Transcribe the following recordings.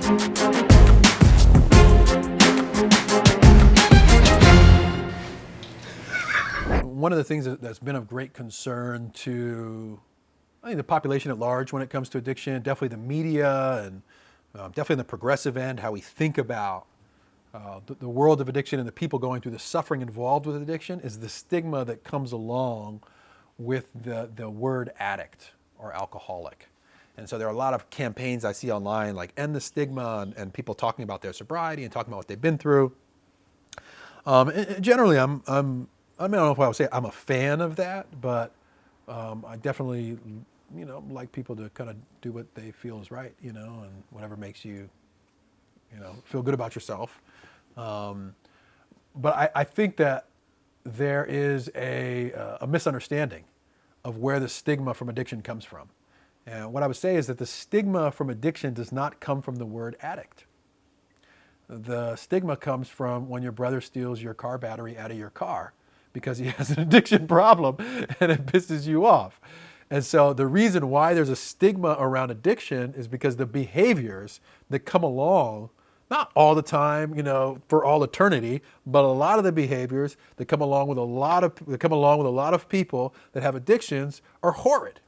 One of the things that's been of great concern to, I think, the population at large when it comes to addiction, definitely the media and definitely in the progressive end, how we think about the world of addiction and the people going through the suffering involved with addiction, is the stigma that comes along with the word addict or alcoholic. And so there are a lot of campaigns I see online like End the Stigma, and people talking about their sobriety and talking about what they've been through. And generally, I mean, I don't know if I would say I'm a fan of that, but I definitely, like people to kind of do what they feel is right, and whatever makes you, feel good about yourself. But I think that there is a misunderstanding of where the stigma from addiction comes from. And what I would say is that the stigma from addiction does not come from the word addict. The stigma comes from when your brother steals your car battery out of your car because he has an addiction problem and it pisses you off. And so the reason why there's a stigma around addiction is because the behaviors that come along, not all the time, for all eternity, but a lot of the behaviors that come along with a lot of people that have addictions are horrid.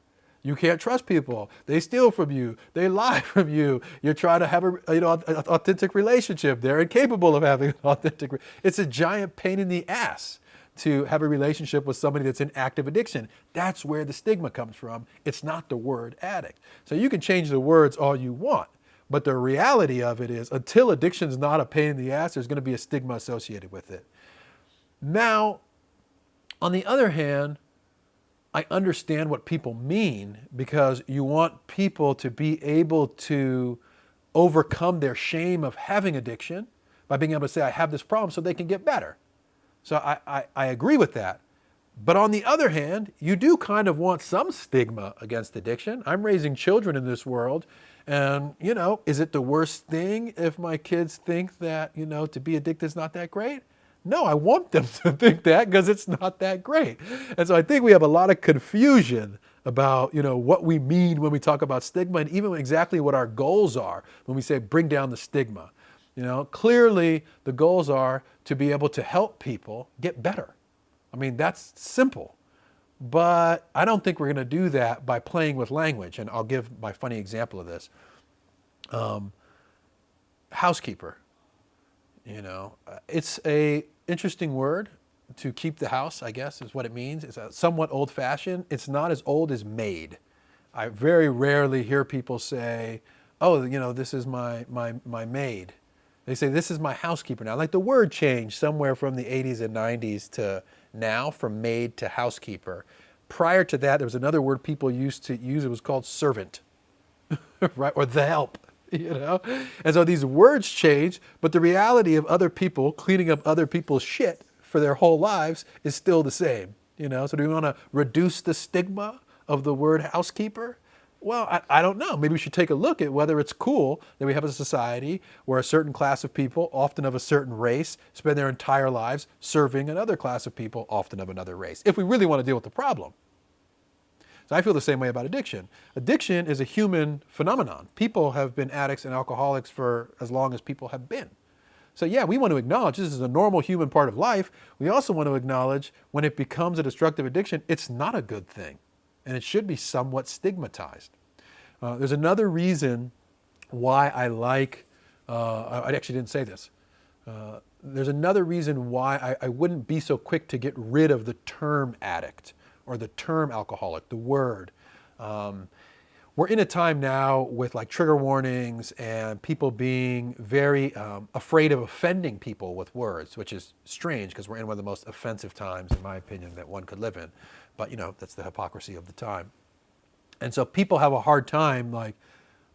You can't trust people. They steal from you. They lie from you. You're trying to have an authentic relationship. They're incapable of having an authentic. It's a giant pain in the ass to have a relationship with somebody that's in active addiction. That's where the stigma comes from. It's not the word addict. So you can change the words all you want, but the reality of it is until addiction's not a pain in the ass, there's going to be a stigma associated with it. Now, on the other hand, I understand what people mean because you want people to be able to overcome their shame of having addiction by being able to say, I have this problem, so they can get better. So I agree with that. But on the other hand, you do kind of want some stigma against addiction. I'm raising children in this world, and, is it the worst thing if my kids think that, to be addicted is not that great? No, I want them to think that because it's not that great. And so I think we have a lot of confusion about, what we mean when we talk about stigma and even exactly what our goals are when we say bring down the stigma. Clearly the goals are to be able to help people get better. I mean, that's simple. But I don't think we're going to do that by playing with language. And I'll give my funny example of this. Housekeeper. It's a interesting word. To keep the house, I guess, is what it means. It's somewhat old-fashioned. It's not as old as maid. I very rarely hear people say, oh, this is my maid. They say, this is my housekeeper now. Like the word changed somewhere from the 80s and 90s to now, from maid to housekeeper. Prior to that, there was another word people used to use. It was called servant, right? Or the help. And so these words change, but the reality of other people cleaning up other people's shit for their whole lives is still the same. So do we want to reduce the stigma of the word housekeeper? Well, I don't know. Maybe we should take a look at whether it's cool that we have a society where a certain class of people, often of a certain race, spend their entire lives serving another class of people, often of another race, if we really want to deal with the problem. So I feel the same way about addiction. Addiction is a human phenomenon. People have been addicts and alcoholics for as long as people have been. So yeah, we want to acknowledge this is a normal human part of life. We also want to acknowledge when it becomes a destructive addiction, it's not a good thing. And it should be somewhat stigmatized. There's another reason why I like, I actually didn't say this. There's another reason why I wouldn't be so quick to get rid of the term addict or the term alcoholic, the word. We're in a time now with like trigger warnings and people being very afraid of offending people with words, which is strange because we're in one of the most offensive times, in my opinion, that one could live in. But that's the hypocrisy of the time. And so people have a hard time like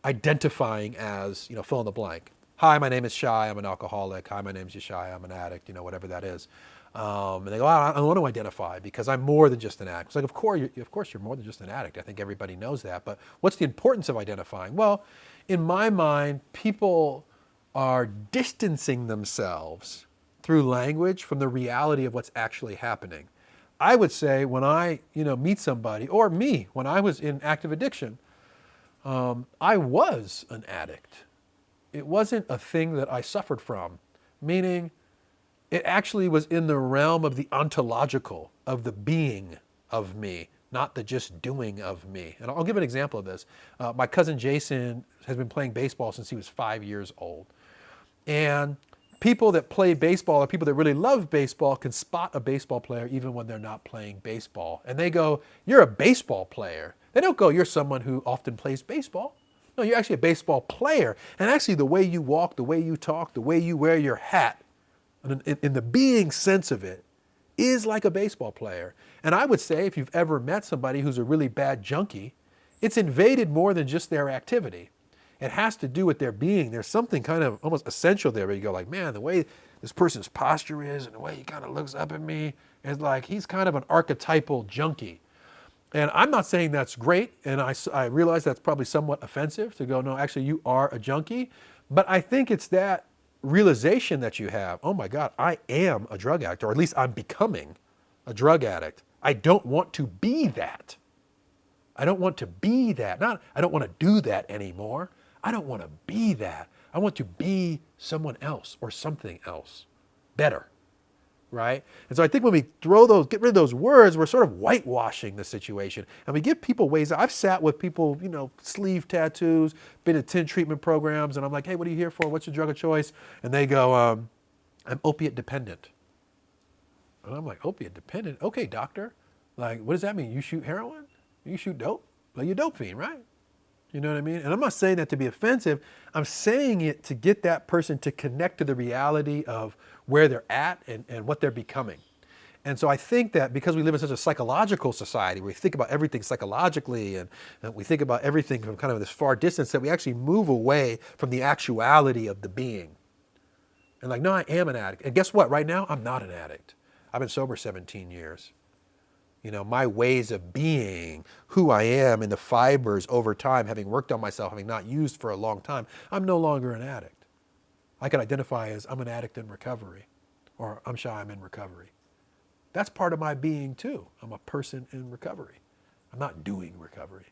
identifying as, fill in the blank. Hi, my name is Shai, I'm an alcoholic. Hi, my name is Yeshai, I'm an addict, whatever that is. And they go, I don't want to identify because I'm more than just an addict. It's like, of course you're more than just an addict. I think everybody knows that. But what's the importance of identifying? Well, in my mind, people are distancing themselves through language from the reality of what's actually happening. I would say when I, meet somebody, or me, when I was in active addiction, I was an addict. it wasn't a thing that I suffered from, meaning it actually was in the realm of the ontological, of the being of me, not the just doing of me. And I'll give an example of this. My cousin Jason has been playing baseball since he was 5 years old. And people that play baseball or people that really love baseball can spot a baseball player even when they're not playing baseball. And they go, "You're a baseball player." They don't go, "You're someone who often plays baseball." No, you're actually a baseball player. And actually the way you walk, the way you talk, the way you wear your hat, in the being sense of it, is like a baseball player. And I would say if you've ever met somebody who's a really bad junkie, it's invaded more than just their activity. It has to do with their being. There's something kind of almost essential there where you go like, man, the way this person's posture is and the way he kind of looks up at me, is like he's kind of an archetypal junkie. And I'm not saying that's great, and I realize that's probably somewhat offensive to go, no, actually you are a junkie. But I think it's that realization that you have, oh my God, I am a drug addict, or at least I'm becoming a drug addict. I don't want to be that. I don't want to be that. Not, I don't want to do that anymore. I don't want to be that. I want to be someone else or something else better, right? And so I think when we get rid of those words, we're sort of whitewashing the situation. And we give people ways. I've sat with people, sleeve tattoos, been in 10 treatment programs, and I'm like, hey, what are you here for? What's your drug of choice? And they go, I'm opiate dependent. And I'm like, opiate dependent? Okay, doctor. Like, what does that mean? You shoot heroin? You shoot dope? Like, you're a dope fiend, right? You know what I mean? And I'm not saying that to be offensive. I'm saying it to get that person to connect to the reality of where they're at and what they're becoming. And so I think that because we live in such a psychological society, where we think about everything psychologically and we think about everything from kind of this far distance, that we actually move away from the actuality of the being. And like, no, I am an addict. And guess what? Right now, I'm not an addict. I've been sober 17 years. My ways of being, who I am, and the fibers over time, having worked on myself, having not used for a long time, I'm no longer an addict. I can identify as I'm an addict in recovery, or I'm shy, I'm in recovery. That's part of my being too. I'm a person in recovery. I'm not doing recovery.